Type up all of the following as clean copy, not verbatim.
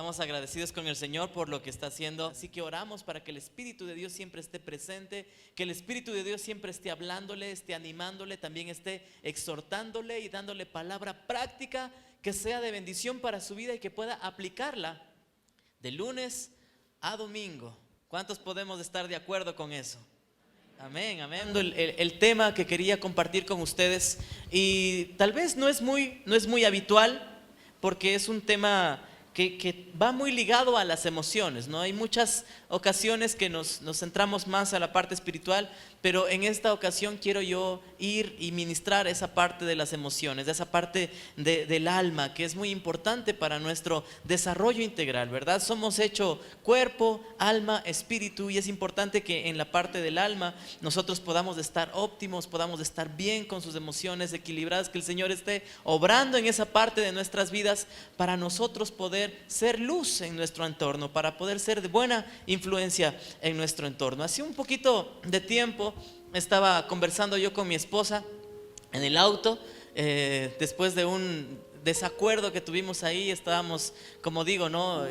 Estamos agradecidos con el Señor por lo que está haciendo. Así que oramos para que el Espíritu de Dios siempre esté presente, que el Espíritu de Dios siempre esté hablándole, esté animándole, también esté exhortándole y dándole palabra práctica que sea de bendición para su vida y que pueda aplicarla de lunes a domingo. ¿Cuántos podemos estar de acuerdo con eso? Amén, amén. El tema que quería compartir con ustedes, y tal vez no es muy habitual, porque es un tema que va muy ligado a las emociones, ¿no? Hay muchas ocasiones que nos centramos más a la parte espiritual, pero en esta ocasión quiero yo ir y ministrar esa parte de las emociones, de esa parte del alma, que es muy importante para nuestro desarrollo integral, ¿verdad? Somos hecho cuerpo, alma, espíritu, y es importante que en la parte del alma nosotros podamos estar óptimos, podamos estar bien con sus emociones equilibradas, que el Señor esté obrando en esa parte de nuestras vidas para nosotros poder ser luz en nuestro entorno, para poder ser de buena influencia en nuestro entorno. Hace un poquito de tiempo estaba conversando yo con mi esposa en el auto, después de un desacuerdo que tuvimos ahí. Estábamos, como digo, ¿no?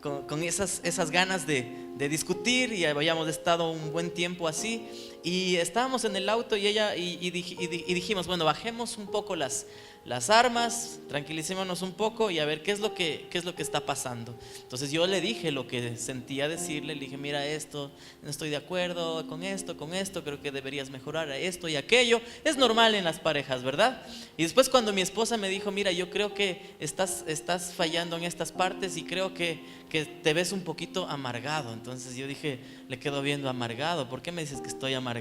con esas ganas de discutir, y habíamos estado un buen tiempo así, y estábamos en el auto y dijimos, bueno, bajemos un poco las armas, tranquilicémonos un poco y a ver qué es lo que está pasando. Entonces yo le dije lo que sentía decirle, le dije, mira, esto, no estoy de acuerdo con esto, creo que deberías mejorar esto y aquello. Es normal en las parejas, ¿verdad? Y después cuando mi esposa me dijo, mira, yo creo que estás fallando en estas partes y creo que te ves un poquito amargado. Entonces yo dije, le quedo viendo amargado, ¿por qué me dices que estoy amargado?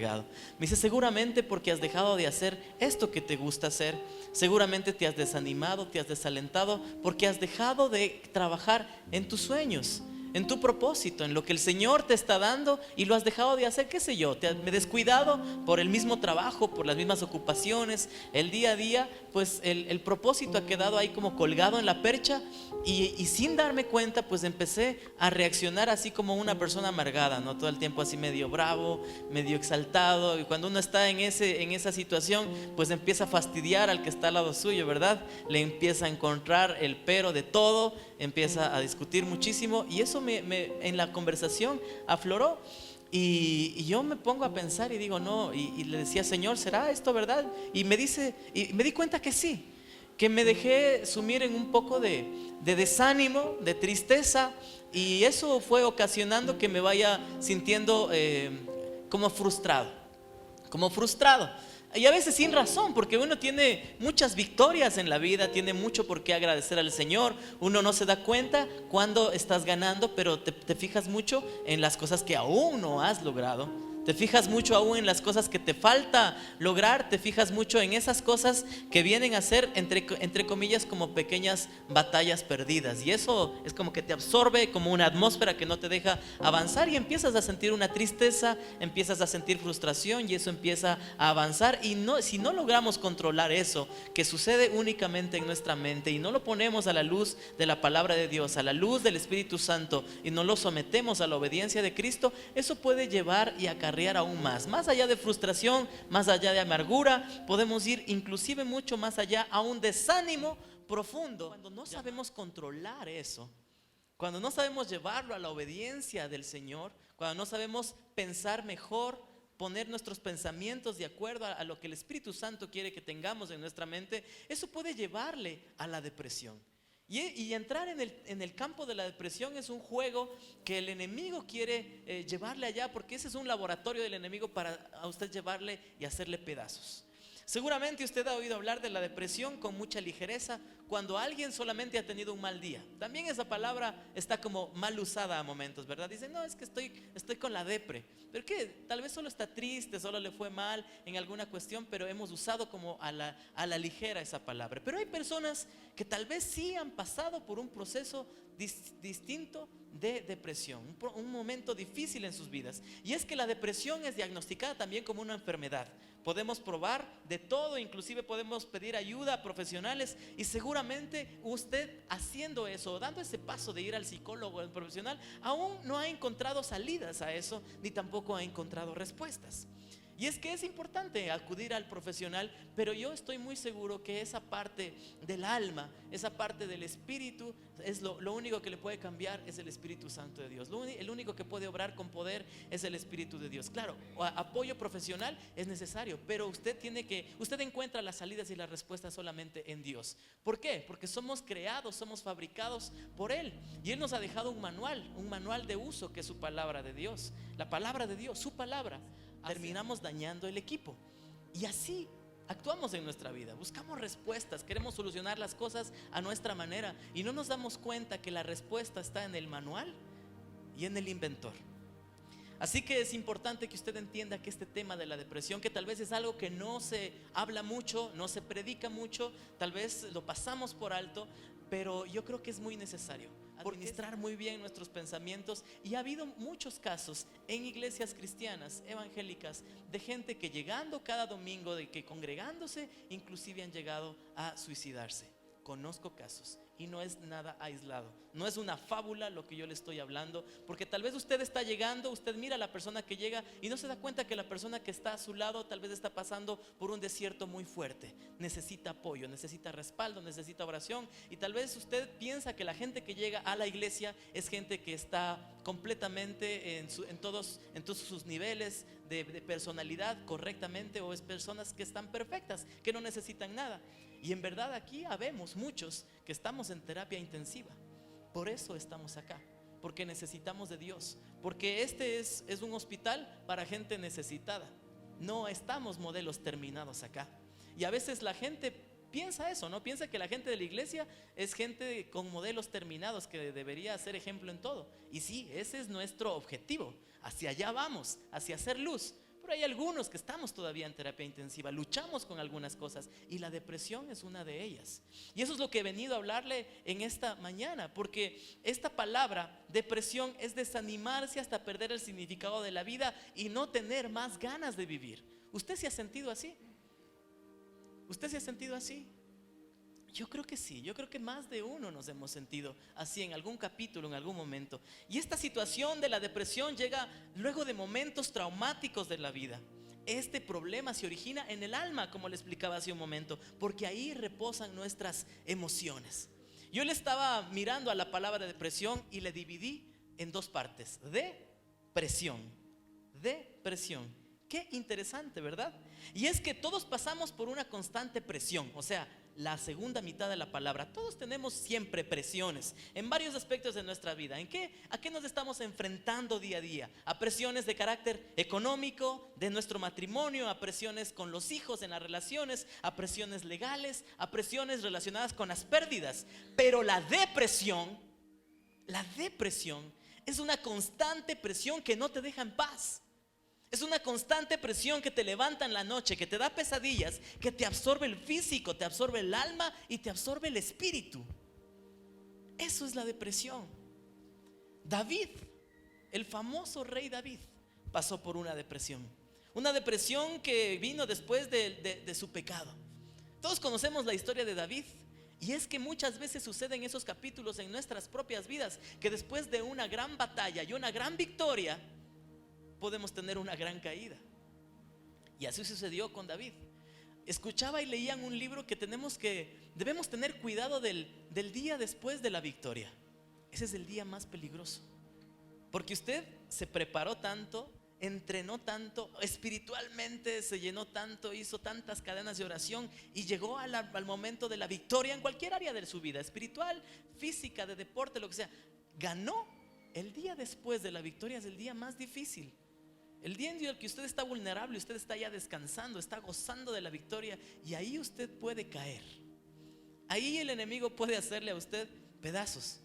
Me dice, seguramente porque has dejado de hacer esto que te gusta hacer, seguramente te has desanimado, te has desalentado, porque has dejado de trabajar en tus sueños, en tu propósito, en lo que el Señor te está dando, y lo has dejado de hacer, qué sé yo, me he descuidado por el mismo trabajo, por las mismas ocupaciones, el día a día, pues el propósito ha quedado ahí como colgado en la percha, y sin darme cuenta pues empecé a reaccionar así como una persona amargada, ¿no? Todo el tiempo así medio bravo, medio exaltado, y cuando uno está en esa situación pues empieza a fastidiar al que está al lado suyo, ¿verdad? Le empieza a encontrar el pero de todo, empieza a discutir muchísimo, y eso en la conversación afloró. Y yo me pongo a pensar y digo, no, y le decía, Señor, ¿será esto verdad? Y me di cuenta que sí, que me dejé sumir en un poco de desánimo, de tristeza, y eso fue ocasionando que me vaya sintiendo como frustrado. Y a veces sin razón, porque uno tiene muchas victorias en la vida, tiene mucho por qué agradecer al Señor. Uno no se da cuenta cuando estás ganando, pero te fijas mucho en las cosas que aún no has logrado. Te fijas mucho aún en las cosas que te falta lograr. Te fijas mucho en esas cosas que vienen a ser entre comillas como pequeñas batallas perdidas, y eso es como que te absorbe como una atmósfera que no te deja avanzar, y empiezas a sentir una tristeza, empiezas a sentir frustración, y eso empieza a avanzar. Y si no logramos controlar eso que sucede únicamente en nuestra mente, y no lo ponemos a la luz de la palabra de Dios, a la luz del Espíritu Santo, y no lo sometemos a la obediencia de Cristo, eso puede llevar y acarrear aún más allá de frustración, más allá de amargura. Podemos ir inclusive mucho más allá a un desánimo profundo. Cuando no sabemos controlar eso, cuando no sabemos llevarlo a la obediencia del Señor, cuando no sabemos pensar mejor, poner nuestros pensamientos de acuerdo a lo que el Espíritu Santo quiere que tengamos en nuestra mente, eso puede llevarle a la depresión. Y entrar en el campo de la depresión es un juego que el enemigo quiere llevarle allá, porque ese es un laboratorio del enemigo para a usted llevarle y hacerle pedazos. Seguramente usted ha oído hablar de la depresión con mucha ligereza cuando alguien solamente ha tenido un mal día. También esa palabra está como mal usada a momentos, ¿verdad? Dicen, no, es que estoy con la depre. ¿Pero qué? Tal vez solo está triste, solo le fue mal en alguna cuestión, pero hemos usado como a la ligera esa palabra. Pero hay personas que tal vez sí han pasado por un proceso distinto de depresión, un momento difícil en sus vidas. Y es que la depresión es diagnosticada también como una enfermedad. Podemos probar de todo, inclusive podemos pedir ayuda a profesionales, y seguramente usted haciendo eso, dando ese paso de ir al psicólogo o al profesional, aún no ha encontrado salidas a eso, ni tampoco ha encontrado respuestas. Y es que es importante acudir al profesional, pero yo estoy muy seguro que esa parte del alma, esa parte del espíritu, es lo único que le puede cambiar es el Espíritu Santo de Dios. El único que puede obrar con poder es el Espíritu de Dios. Claro, apoyo profesional es necesario, pero usted encuentra las salidas y las respuestas solamente en Dios. ¿Por qué? Porque somos creados, somos fabricados por Él. Y Él nos ha dejado un manual de uso, que es su palabra de Dios. La palabra de Dios, su palabra. Terminamos dañando el equipo. Y así actuamos en nuestra vida. Buscamos respuestas, queremos solucionar las cosas a nuestra manera y no nos damos cuenta que la respuesta está en el manual y en el inventor. Así que es importante que usted entienda que este tema de la depresión, que tal vez es algo que no se habla mucho, no se predica mucho, tal vez lo pasamos por alto, pero yo creo que es muy necesario administrar muy bien nuestros pensamientos. Y ha habido muchos casos en iglesias cristianas, evangélicas, de gente que llegando cada domingo, de que congregándose, inclusive han llegado a suicidarse. Conozco casos y no es nada aislado, no es una fábula lo que yo le estoy hablando, porque tal vez usted está llegando, usted mira a la persona que llega y no se da cuenta que la persona que está a su lado tal vez está pasando por un desierto muy fuerte, necesita apoyo, necesita respaldo, necesita oración. Y tal vez usted piensa que la gente que llega a la iglesia es gente que está completamente en todos sus niveles de personalidad correctamente, o es personas que están perfectas, que no necesitan nada. Y en verdad aquí habemos muchos que estamos en terapia intensiva. Por eso estamos acá, porque necesitamos de Dios, porque este es un hospital para gente necesitada. No estamos modelos terminados acá. Y a veces la gente piensa eso, ¿no? Piensa que la gente de la iglesia es gente con modelos terminados, que debería ser ejemplo en todo. Y sí, ese es nuestro objetivo. Hacia allá vamos, hacia hacer luz. Pero hay algunos que estamos todavía en terapia intensiva, luchamos con algunas cosas y la depresión es una de ellas. Y eso es lo que he venido a hablarle en esta mañana, porque esta palabra depresión es desanimarse hasta perder el significado de la vida y no tener más ganas de vivir. ¿Usted se ha sentido así? ¿Usted se ha sentido así? Yo creo que sí, yo creo que más de uno nos hemos sentido así en algún capítulo, en algún momento. Y esta situación de la depresión llega luego de momentos traumáticos de la vida. Este problema se origina en el alma, como le explicaba hace un momento, porque ahí reposan nuestras emociones. Yo le estaba mirando a la palabra depresión y le dividí en dos partes: depresión. Qué interesante, ¿verdad? Y es que todos pasamos por una constante presión, o sea, la segunda mitad de la palabra. Todos tenemos siempre presiones en varios aspectos de nuestra vida. ¿A qué nos estamos enfrentando día a día? A presiones de carácter económico, de nuestro matrimonio, a presiones con los hijos en las relaciones, a presiones legales, a presiones relacionadas con las pérdidas. Pero la depresión es una constante presión que no te deja en paz. Es una constante presión que te levanta en la noche, que te da pesadillas, que te absorbe el físico, te absorbe el alma y te absorbe el espíritu. Eso es la depresión. David, el famoso rey David, pasó por una depresión. Una depresión que vino después de su pecado. Todos conocemos la historia de David. Y es que muchas veces suceden esos capítulos en nuestras propias vidas, que después de una gran batalla y una gran victoria, podemos tener una gran caída. Y así sucedió con David. Escuchaba y leía en un libro que debemos tener cuidado del día después de la victoria. Ese es el día más peligroso, porque usted se preparó tanto, entrenó tanto, espiritualmente se llenó tanto, hizo tantas cadenas de oración y llegó al momento de la victoria en cualquier área de su vida, espiritual, física, de deporte, lo que sea. Ganó. El día después de la victoria es el día más difícil. El día en el que usted está vulnerable, usted está ya descansando, está gozando de la victoria, y ahí usted puede caer. Ahí el enemigo puede hacerle a usted pedazos.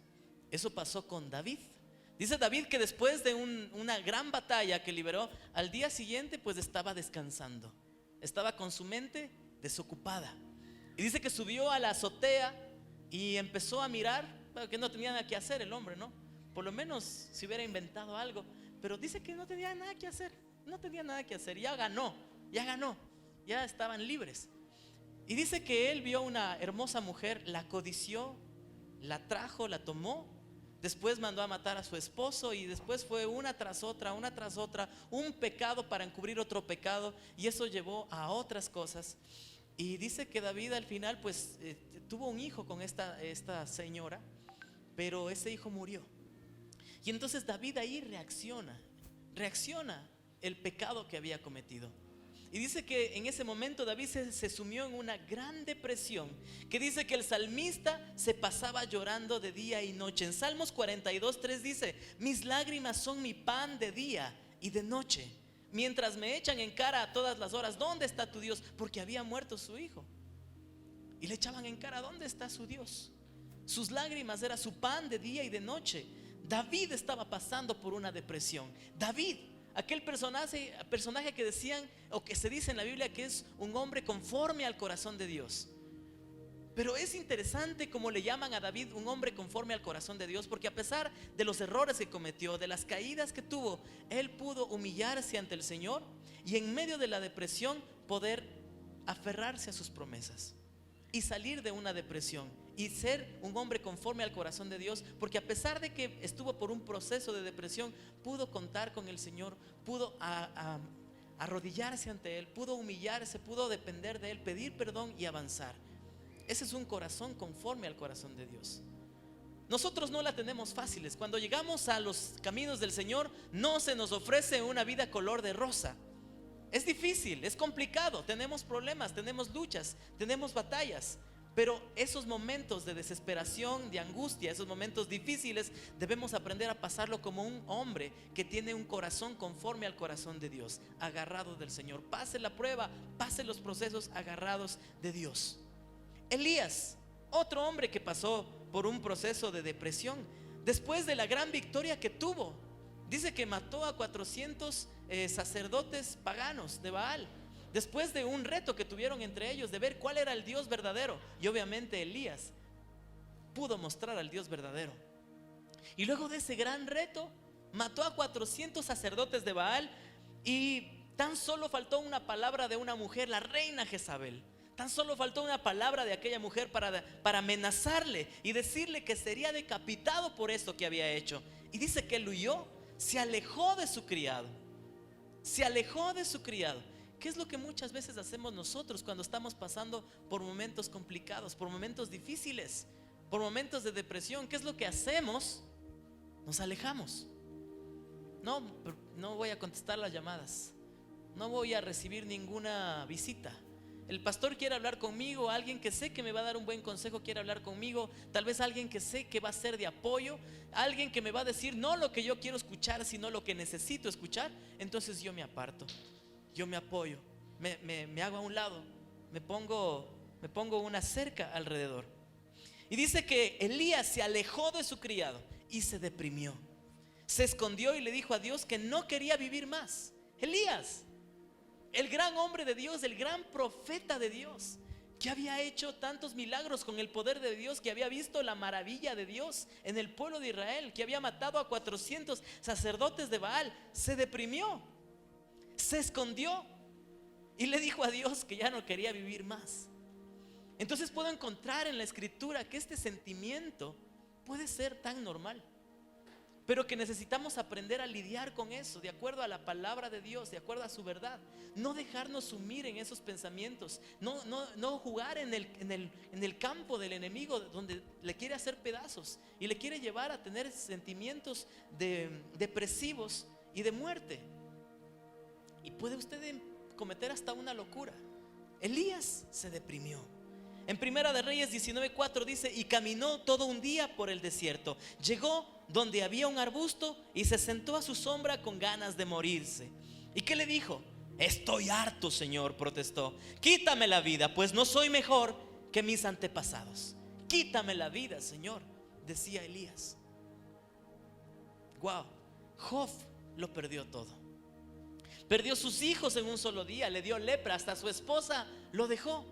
Eso pasó con David. Dice David que después de una gran batalla que libró, al día siguiente pues estaba descansando. Estaba con su mente desocupada. Y dice que subió a la azotea y empezó a mirar, que no tenía nada que hacer el hombre, ¿no? Por lo menos si hubiera inventado algo. Pero dice que no tenía nada que hacer. No tenía nada que hacer. Ya ganó. Ya estaban libres. Y dice que él vio una hermosa mujer, la codició, la trajo, la tomó. después mandó a matar a su esposo y después fue una tras otra, un pecado para encubrir otro pecado, y eso llevó a otras cosas. Y dice que David al final pues tuvo un hijo con esta señora, pero ese hijo murió. Y entonces David ahí reacciona el pecado que había cometido. Y dice que en ese momento David se sumió en una gran depresión, que dice que el salmista se pasaba llorando de día y noche. En Salmos 42:3 dice: mis lágrimas son mi pan de día y de noche, mientras me echan en cara a todas las horas, ¿dónde está tu Dios? Porque había muerto su hijo. Y le echaban en cara, ¿dónde está su Dios? Sus lágrimas era su pan de día y de noche. David estaba pasando por una depresión. David, aquel personaje que decían, o que se dice en la Biblia, que es un hombre conforme al corazón de Dios. Pero es interesante cómo le llaman a David un hombre conforme al corazón de Dios, porque a pesar de los errores que cometió, de las caídas que tuvo, él pudo humillarse ante el Señor y en medio de la depresión poder aferrarse a sus promesas y salir de una depresión y ser un hombre conforme al corazón de Dios, porque a pesar de que estuvo por un proceso de depresión, pudo contar con el Señor, pudo arrodillarse ante Él, pudo humillarse, pudo depender de Él, pedir perdón y avanzar. Ese es un corazón conforme al corazón de Dios. Nosotros no la tenemos fáciles. Cuando llegamos a los caminos del Señor, no se nos ofrece una vida color de rosa. Es difícil, es complicado, tenemos problemas, tenemos luchas, tenemos batallas. Pero esos momentos de desesperación, de angustia, esos momentos difíciles, debemos aprender a pasarlo como un hombre que tiene un corazón conforme al corazón de Dios, agarrado del Señor. Pase la prueba, pase los procesos, agarrados de Dios. Elías, otro hombre que pasó por un proceso de depresión, después de la gran victoria que tuvo, dice que mató a 400 sacerdotes paganos de Baal. Después de un reto que tuvieron entre ellos de ver cuál era el Dios verdadero, y obviamente Elías pudo mostrar al Dios verdadero. Y luego de ese gran reto, mató a 400 sacerdotes de Baal, y tan solo faltó una palabra de una mujer, la reina Jezabel. Tan solo faltó una palabra de aquella mujer para amenazarle y decirle que sería decapitado por esto que había hecho. Y dice que él huyó, se alejó de su criado. Se alejó de su criado. ¿Qué es lo que muchas veces hacemos nosotros cuando estamos pasando por momentos complicados, por momentos difíciles, por momentos de depresión? ¿Qué es lo que hacemos? Nos alejamos. No voy a contestar las llamadas. No voy a recibir ninguna visita. El pastor quiere hablar conmigo, alguien que sé que me va a dar un buen consejo quiere hablar conmigo, tal vez alguien que sé que va a ser de apoyo, alguien que me va a decir no lo que yo quiero escuchar, sino lo que necesito escuchar. Entonces yo me aparto, yo me apoyo, me hago a un lado, me pongo una cerca alrededor. Y dice que Elías se alejó de su criado y se deprimió, se escondió y le dijo a Dios que no quería vivir más. Elías, el gran hombre de Dios, el gran profeta de Dios, que había hecho tantos milagros con el poder de Dios, que había visto la maravilla de Dios en el pueblo de Israel, que había matado a 400 sacerdotes de Baal, se deprimió, se escondió y le dijo a Dios que ya no quería vivir más. Entonces puedo encontrar en la escritura que este sentimiento puede ser tan normal, pero que necesitamos aprender a lidiar con eso de acuerdo a la palabra de Dios, de acuerdo a su verdad. No dejarnos sumir en esos pensamientos, no jugar en el campo del enemigo donde le quiere hacer pedazos y le quiere llevar a tener sentimientos depresivos y de muerte. Y puede usted cometer hasta una locura. Elías se deprimió. En Primera de Reyes 19:4 dice: y caminó todo un día por el desierto. Llegó donde había un arbusto y se sentó a su sombra con ganas de morirse. ¿Y qué le dijo? Estoy harto, Señor, protestó. Quítame la vida, pues no soy mejor que mis antepasados. Quítame la vida, Señor, decía Elías. Wow, Job lo perdió todo. Perdió sus hijos en un solo día, le dio lepra, hasta su esposa lo dejó.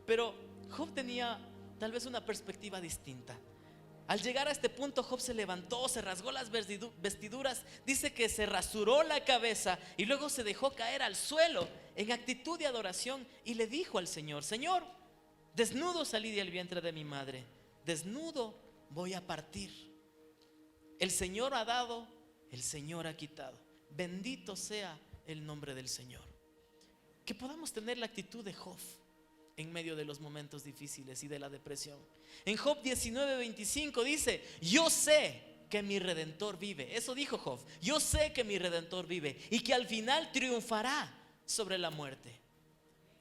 Pero Job tenía tal vez una perspectiva distinta. Al llegar a este punto, Job se levantó, se rasgó las vestiduras, dice que se rasuró la cabeza y luego se dejó caer al suelo en actitud de adoración y le dijo al Señor: Señor, desnudo salí del vientre de mi madre, desnudo voy a partir. El Señor ha dado, el Señor ha quitado. Bendito sea el nombre del Señor. Que podamos tener la actitud de Job en medio de los momentos difíciles y de la depresión. En Job 19:25 dice: yo sé que mi Redentor vive. Eso dijo Job: yo sé que mi Redentor vive y que al final triunfará sobre la muerte.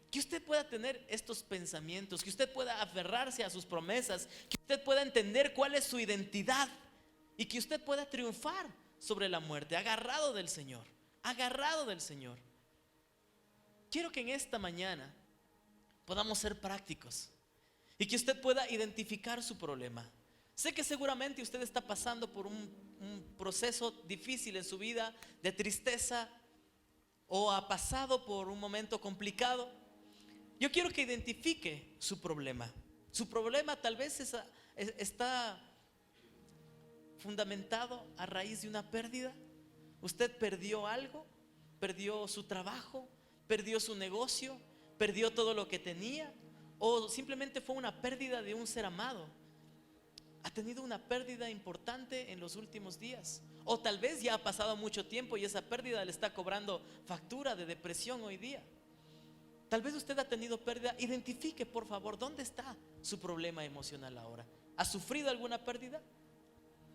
Que usted pueda tener estos pensamientos, que usted pueda aferrarse a sus promesas, que usted pueda entender cuál es su identidad y que usted pueda triunfar sobre la muerte, agarrado del Señor, agarrado del Señor. Quiero que en esta mañana podamos ser prácticos y que usted pueda identificar su problema. Sé que seguramente usted está pasando por un proceso difícil en su vida, de tristeza, o ha pasado por un momento complicado. Yo quiero que identifique su problema. Su problema tal vez está fundamentado a raíz de una pérdida. Usted perdió algo, perdió su trabajo, perdió su negocio, perdió todo lo que tenía, o simplemente fue una pérdida de un ser amado. Ha tenido una pérdida importante en los últimos días, o tal vez ya ha pasado mucho tiempo y esa pérdida le está cobrando factura de depresión hoy día. Tal vez usted ha tenido pérdida. Identifique, por favor, dónde está su problema emocional ahora. ¿Ha sufrido alguna pérdida?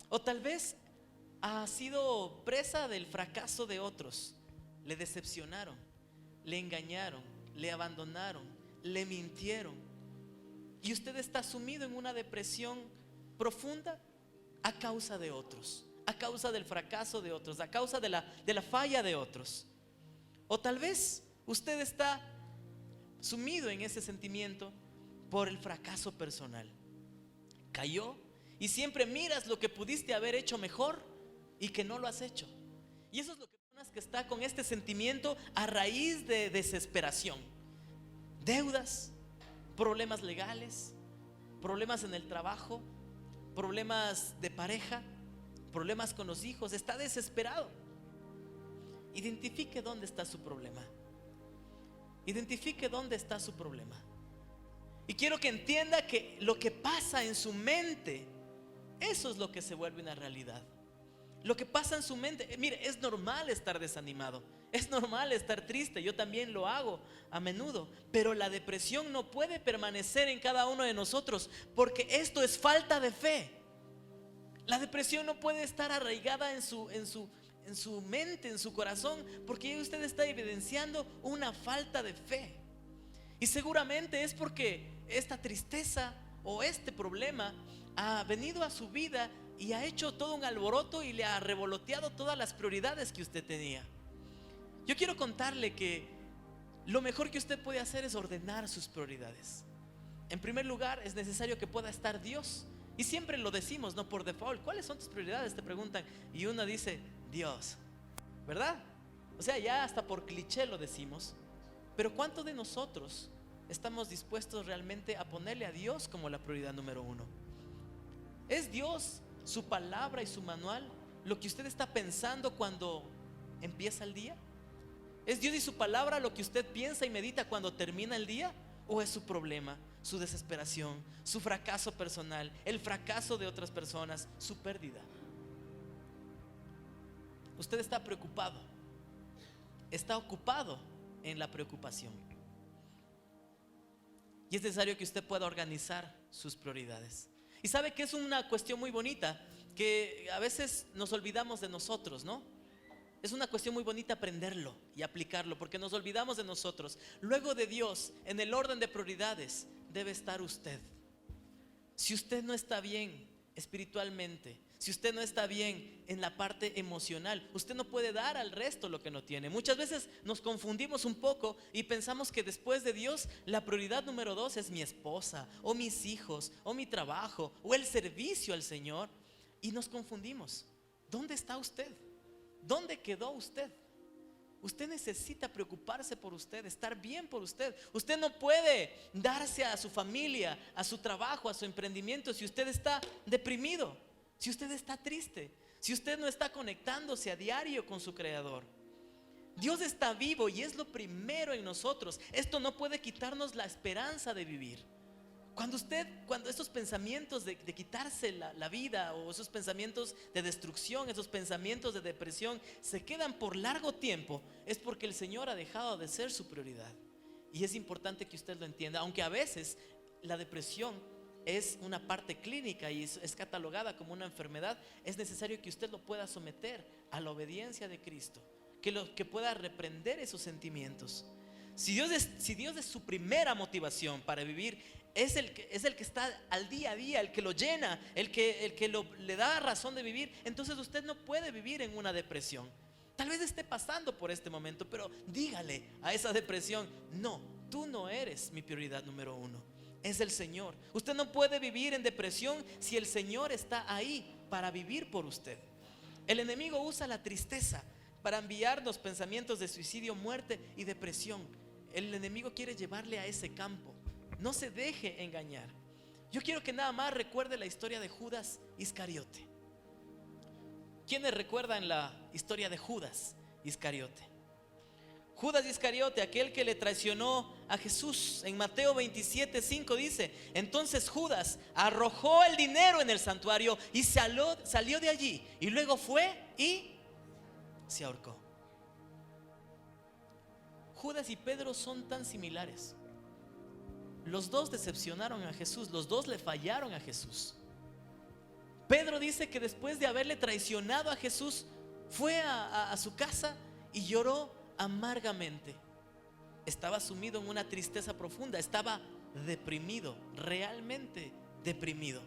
O tal vez ha sido presa del fracaso de otros. Le decepcionaron, le engañaron, le abandonaron, le mintieron, y usted está sumido en una depresión profunda a causa de otros, a causa del fracaso de otros, a causa de la falla de otros. O tal vez usted está sumido en ese sentimiento por el fracaso personal. Cayó y siempre miras lo que pudiste haber hecho mejor y que no lo has hecho. Y eso es lo que está con este sentimiento a raíz de desesperación. Deudas, problemas legales, problemas en el trabajo, problemas de pareja, problemas con los hijos. Está desesperado. Identifique dónde está su problema. Identifique dónde está su problema. Y quiero que entienda que lo que pasa en su mente, eso es lo que se vuelve una realidad. Lo que pasa en su mente. Mire, es normal estar desanimado, es normal estar triste. Yo también lo hago a menudo. Pero la depresión no puede permanecer en cada uno de nosotros, porque esto es falta de fe. La depresión no puede estar arraigada en su mente, en su corazón, porque usted está evidenciando una falta de fe. Y seguramente es porque esta tristeza o este problema ha venido a su vida y ha hecho todo un alboroto y le ha revoloteado todas las prioridades que usted tenía. Yo quiero contarle que lo mejor que usted puede hacer es ordenar sus prioridades. En primer lugar, es necesario que pueda estar Dios. Y siempre lo decimos, no por default. ¿Cuáles son tus prioridades? Te preguntan. Y uno dice, Dios, ¿verdad? O sea, ya hasta por cliché lo decimos. Pero ¿cuántos de nosotros estamos dispuestos realmente a ponerle a Dios como la prioridad número uno? ¿Es Dios, su palabra y su manual lo que usted está pensando cuando empieza el día? ¿Es Dios y su palabra lo que usted piensa y medita cuando termina el día? ¿O es su problema, su desesperación, su fracaso personal, el fracaso de otras personas, su pérdida? Usted está preocupado, está ocupado en la preocupación. Y es necesario que usted pueda organizar sus prioridades. Y sabe que es una cuestión muy bonita, que a veces nos olvidamos de nosotros, ¿no? Es una cuestión muy bonita aprenderlo y aplicarlo, porque nos olvidamos de nosotros. Luego de Dios, en el orden de prioridades, debe estar usted. Si usted no está bien espiritualmente, si usted no está bien en la parte emocional, usted no puede dar al resto lo que no tiene. Muchas veces nos confundimos un poco y pensamos que después de Dios la prioridad número 2 es mi esposa, o mis hijos, o mi trabajo, o el servicio al Señor. Y nos confundimos. ¿Dónde está usted? ¿Dónde quedó usted? Usted necesita preocuparse por usted, estar bien por usted. Usted no puede darse a su familia, a su trabajo, a su emprendimiento si usted está deprimido, si usted está triste, si usted no está conectándose a diario con su Creador. Dios está vivo y es lo primero en nosotros. Esto no puede quitarnos la esperanza de vivir. Cuando estos pensamientos de quitarse la vida, o esos pensamientos de destrucción, esos pensamientos de depresión se quedan por largo tiempo, es porque el Señor ha dejado de ser su prioridad. Y es importante que usted lo entienda, aunque a veces la depresión es una parte clínica y es catalogada como una enfermedad. Es necesario que usted lo pueda someter a la obediencia de Cristo, que pueda reprender esos sentimientos. Si Dios es su primera motivación para vivir, es el que está al día a día, el que lo llena, el que le da razón de vivir, entonces usted no puede vivir en una depresión. Tal vez esté pasando por este momento, pero dígale a esa depresión: no, tú no eres mi prioridad número uno, es el Señor. Usted no puede vivir en depresión si el Señor está ahí para vivir por usted. El enemigo usa la tristeza para enviarnos pensamientos de suicidio, muerte y depresión. El enemigo quiere llevarle a ese campo. No se deje engañar. Yo quiero que nada más recuerde la historia de Judas Iscariote. ¿Quiénes recuerdan la historia de Judas Iscariote? Judas Iscariote, aquel que le traicionó a Jesús. En Mateo 27:5 dice: entonces Judas arrojó el dinero en el santuario y salió de allí, y luego fue y se ahorcó. Judas y Pedro son tan similares. Los dos decepcionaron a Jesús, los dos le fallaron a Jesús. Pedro dice que después de haberle traicionado a Jesús, fue a su casa y lloró amargamente. Estaba sumido en una tristeza profunda, estaba deprimido, realmente deprimido.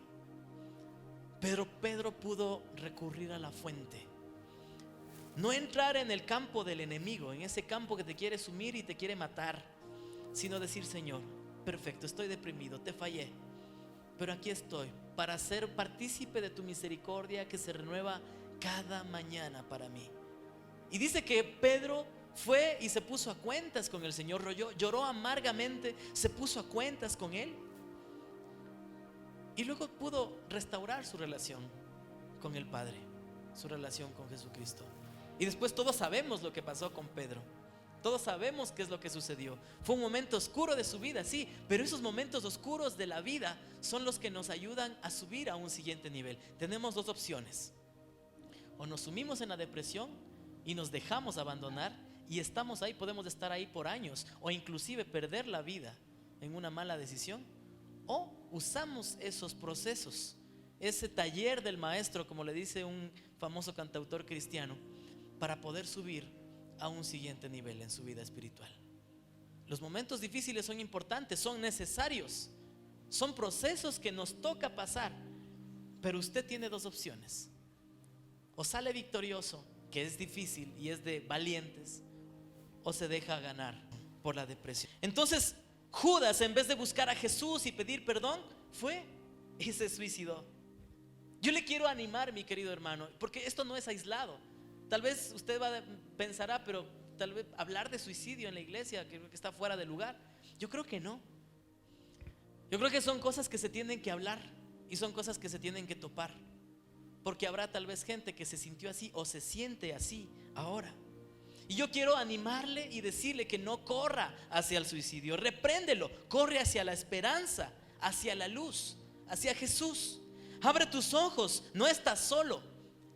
Pero Pedro pudo recurrir a la fuente. No entrar en el campo del enemigo, en ese campo que te quiere sumir y te quiere matar, sino decir: Señor, perfecto, estoy deprimido, te fallé, pero aquí estoy para ser partícipe de tu misericordia que se renueva cada mañana para mí. Y dice que Pedro fue y se puso a cuentas con el Señor, lloró amargamente, se puso a cuentas con Él, y luego pudo restaurar su relación con el Padre, su relación con Jesucristo. Y después todos sabemos lo que pasó con Pedro. Todos sabemos qué es lo que sucedió. Fue un momento oscuro de su vida, sí, pero esos momentos oscuros de la vida son los que nos ayudan a subir a un siguiente nivel. Tenemos dos opciones: o nos sumimos en la depresión y nos dejamos abandonar y estamos ahí, podemos estar ahí por años, o inclusive perder la vida en una mala decisión, o usamos esos procesos, ese taller del maestro, como le dice un famoso cantautor cristiano, para poder subir a un siguiente nivel en su vida espiritual. Los momentos difíciles son importantes, son necesarios, son procesos que nos toca pasar, pero usted tiene dos opciones: o sale victorioso, que es difícil y es de valientes, o se deja ganar por la depresión. Entonces Judas, en vez de buscar a Jesús y pedir perdón, fue y se suicidó. Yo le quiero animar, mi querido hermano, porque esto no es aislado. Tal vez usted pensará, pero tal vez hablar de suicidio en la iglesia, creo que está fuera de lugar. Yo creo que no. Yo creo que son cosas que se tienen que hablar y son cosas que se tienen que topar, porque habrá tal vez gente que se sintió así o se siente así ahora. Y yo quiero animarle y decirle que no corra hacia el suicidio. Repréndelo, corre hacia la esperanza, hacia la luz, hacia Jesús. Abre tus ojos, no estás solo.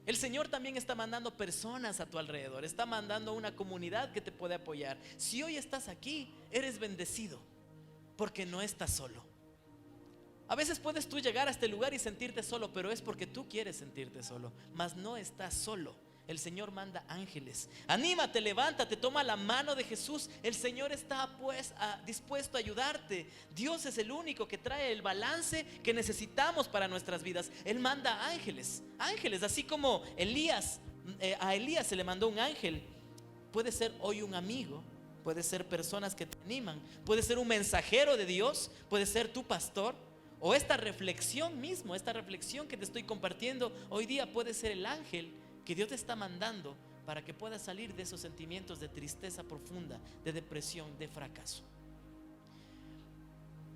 El Señor también está mandando personas a tu alrededor, está mandando una comunidad que te puede apoyar. Si hoy estás aquí, eres bendecido, porque no estás solo. A veces puedes tú llegar a este lugar y sentirte solo, pero es porque tú quieres sentirte solo, mas no estás solo. El Señor manda ángeles. Anímate, levántate, toma la mano de Jesús. El Señor está dispuesto a ayudarte. Dios es el único que trae el balance que necesitamos para nuestras vidas. Él manda ángeles, así como a Elías se le mandó un ángel. Puede ser hoy un amigo, puede ser personas que te animan, puede ser un mensajero de Dios, puede ser tu pastor, o esta reflexión mismo, esta reflexión que te estoy compartiendo hoy día puede ser el ángel que Dios te está mandando para que puedas salir de esos sentimientos de tristeza profunda, de depresión, de fracaso.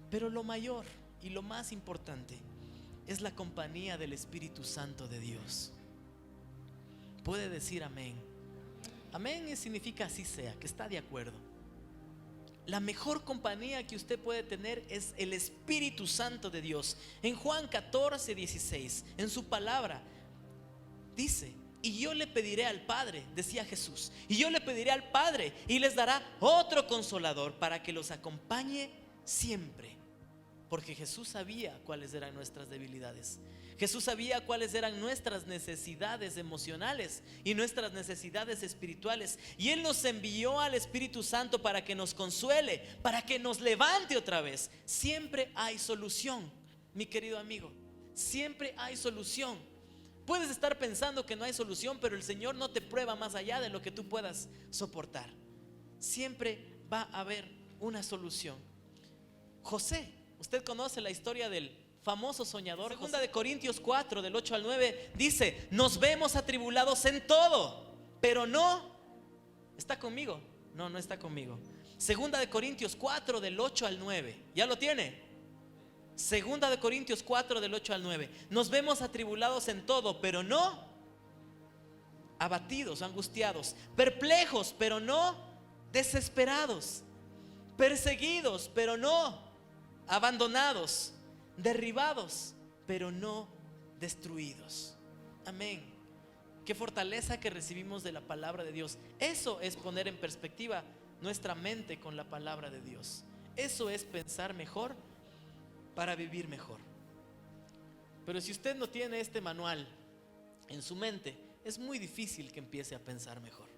Pero lo mayor y lo más importante es la compañía del Espíritu Santo de Dios. Puede decir amén. Amén significa así sea, que está de acuerdo. la mejor compañía que usted puede tener es el Espíritu Santo de Dios. En Juan 14:16, en su palabra dice: y yo le pediré al Padre, decía Jesús, y yo le pediré al Padre y les dará otro consolador para que los acompañe siempre. Porque Jesús sabía cuáles eran nuestras debilidades. Jesús sabía cuáles eran nuestras necesidades emocionales y nuestras necesidades espirituales. Y Él nos envió al Espíritu Santo para que nos consuele, para que nos levante otra vez. Siempre hay solución, mi querido amigo. Siempre hay solución. Puedes estar pensando que no hay solución, pero el Señor no te prueba más allá de lo que tú puedas soportar. Siempre va a haber una solución. José, usted conoce la historia del famoso soñador. Segunda de Corintios 4, del 8 al 9, dice: nos vemos atribulados en todo, pero no. ¿Está conmigo? No, no está conmigo. Segunda de Corintios 4, del 8 al 9. ¿Ya lo tiene? Segunda de Corintios 4, del 8 al 9. Nos vemos atribulados en todo, pero no abatidos, angustiados, perplejos, pero no desesperados, perseguidos, pero no abandonados, derribados, pero no destruidos. Amén. Qué fortaleza que recibimos de la palabra de Dios. Eso es poner en perspectiva nuestra mente con la palabra de Dios. Eso es pensar mejor para vivir mejor. Pero si usted no tiene este manual en su mente, es muy difícil que empiece a pensar mejor.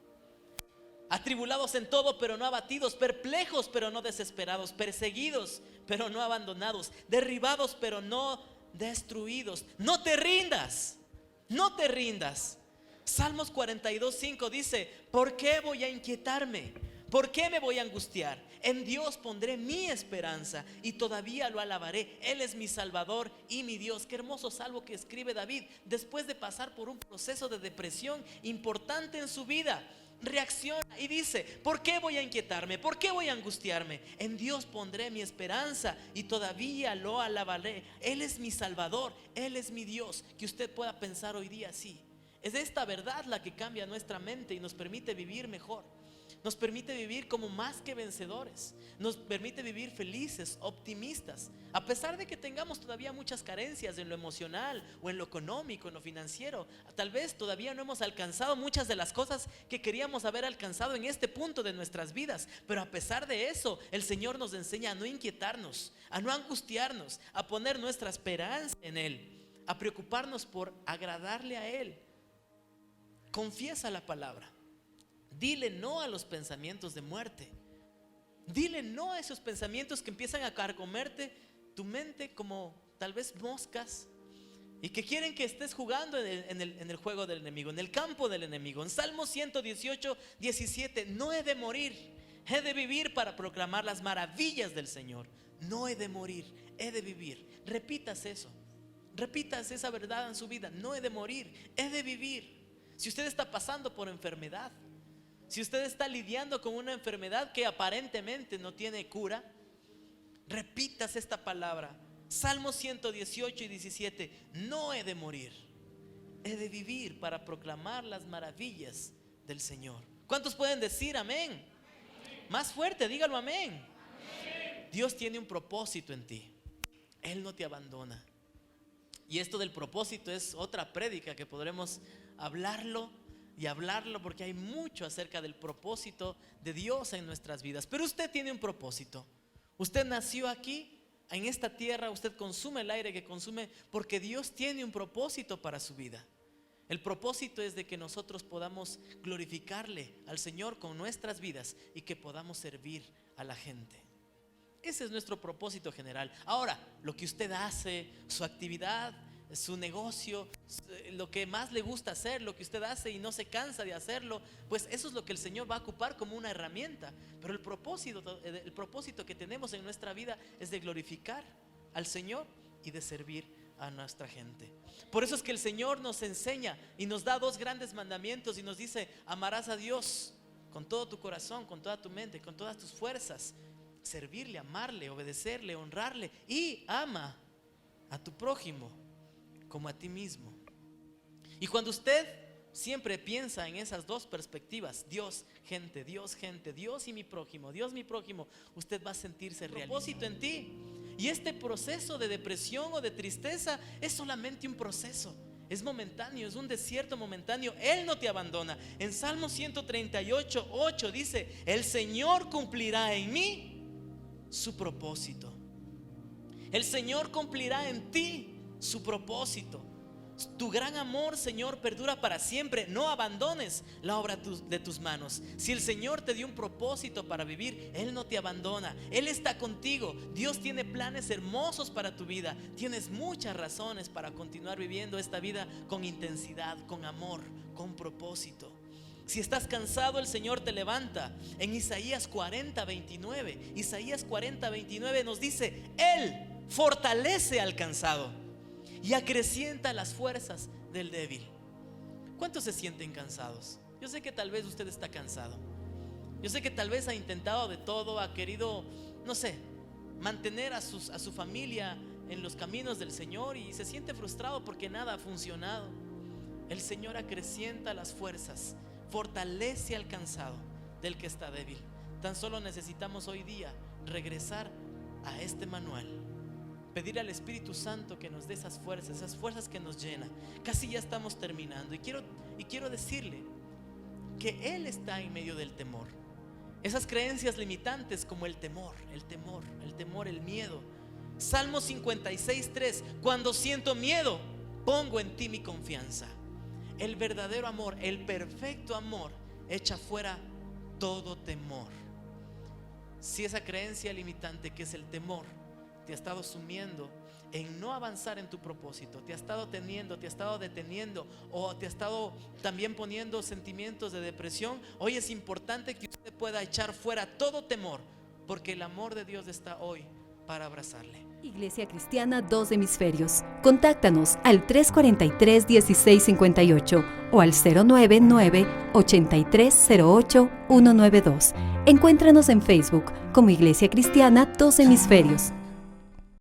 Atribulados en todo, pero no abatidos, perplejos, pero no desesperados, perseguidos, pero no abandonados, derribados, pero no destruidos. No te rindas, no te rindas. Salmos 42:5 dice: ¿por qué voy a inquietarme? ¿Por qué me voy a angustiar? En Dios pondré mi esperanza y todavía lo alabaré. Él es mi Salvador y mi Dios. Qué hermoso salmo que escribe David después de pasar por un proceso de depresión importante en su vida. Reacciona y dice: ¿por qué voy a inquietarme? ¿Por qué voy a angustiarme? En Dios pondré mi esperanza y todavía lo alabaré. Él es mi Salvador, Él es mi Dios. Que usted pueda pensar hoy día así. Es esta verdad la que cambia nuestra mente y nos permite vivir mejor. Nos permite vivir como más que vencedores. Nos permite vivir felices, optimistas. A pesar de que tengamos todavía muchas carencias en lo emocional o en lo económico, en lo financiero. Tal vez todavía no hemos alcanzado muchas de las cosas que queríamos haber alcanzado en este punto de nuestras vidas. Pero a pesar de eso, el Señor nos enseña a no inquietarnos, a no angustiarnos, a poner nuestra esperanza en Él, a preocuparnos por agradarle a Él. Confiesa la palabra. Dile no a los pensamientos de muerte. Dile no a esos pensamientos que empiezan a carcomerte tu mente como tal vez moscas y que quieren que estés jugando en el juego del enemigo, en el campo del enemigo. En Salmo 118:17: no he de morir, he de vivir para proclamar las maravillas del Señor. No he de morir, he de vivir. Repitas eso, repitas esa verdad en su vida. No he de morir, he de vivir. Si usted está pasando por enfermedad, si usted está lidiando con una enfermedad que aparentemente no tiene cura, repitas esta palabra. Salmo 118:17: no he de morir, he de vivir para proclamar las maravillas del Señor. ¿Cuántos pueden decir amén? Amén. Más fuerte, dígalo amén. Amén. Dios tiene un propósito en ti. Él no te abandona. Y esto del propósito es otra prédica que podremos hablarlo y hablarlo, porque hay mucho acerca del propósito de Dios en nuestras vidas. Pero usted tiene un propósito. Usted nació aquí, en esta tierra. Usted consume el aire que consume porque Dios tiene un propósito para su vida. El propósito es de que nosotros podamos glorificarle al Señor con nuestras vidas y que podamos servir a la gente. Ese es nuestro propósito general. Ahora, lo que usted hace, su actividad, su negocio, lo que más le gusta hacer, lo que usted hace y no se cansa de hacerlo, pues eso es lo que el Señor va a ocupar como una herramienta. Pero el propósito que tenemos en nuestra vida es de glorificar al Señor y de servir a nuestra gente. Por eso es que el Señor nos enseña y nos da dos grandes mandamientos y nos dice: amarás a Dios con todo tu corazón, con toda tu mente, con todas tus fuerzas. Servirle, amarle, obedecerle, honrarle, y ama a tu prójimo como a ti mismo. Y cuando usted siempre piensa en esas dos perspectivas: Dios, gente, Dios y mi prójimo, Dios, mi prójimo, usted va a sentirse realizado. Propósito en ti. Y este proceso de depresión o de tristeza es solamente un proceso. Es momentáneo, es un desierto momentáneo. Él no te abandona. En Salmo 138:8 dice: el Señor cumplirá en mí su propósito. El Señor cumplirá en ti su propósito. Tu gran amor, Señor, perdura para siempre. No abandones la obra de tus manos. Si el Señor te dio un propósito para vivir, Él no te abandona. Él está contigo. Dios tiene planes hermosos para tu vida. Tienes muchas razones para continuar viviendo esta vida con intensidad, con amor, con propósito. Si estás cansado, el Señor te levanta. En Isaías 40:29 nos dice: Él fortalece al cansado y acrecienta las fuerzas del débil. ¿Cuántos se sienten cansados? Yo sé que tal vez usted está cansado. Yo sé que tal vez ha intentado de todo, ha querido, no sé, mantener a su familia en los caminos del Señor y se siente frustrado porque nada ha funcionado. El Señor acrecienta las fuerzas, fortalece al cansado del que está débil. Tan solo necesitamos hoy día regresar a este manual, pedir al Espíritu Santo que nos dé esas fuerzas que nos llenan. Casi ya estamos terminando y quiero decirle que Él está en medio del temor. Esas creencias limitantes como el temor, el miedo. Salmo 56:3: cuando siento miedo, pongo en ti mi confianza. El verdadero amor, el perfecto amor, echa fuera todo temor. Si esa creencia limitante que es el temor te ha estado sumiendo en no avanzar en tu propósito, te ha estado deteniendo o te ha estado también poniendo sentimientos de depresión, hoy es importante que usted pueda echar fuera todo temor, porque el amor de Dios está hoy para abrazarle. Iglesia Cristiana Dos Hemisferios. Contáctanos al 343-1658 o al 099-8308-192. Encuéntranos en Facebook como Iglesia Cristiana Dos Hemisferios.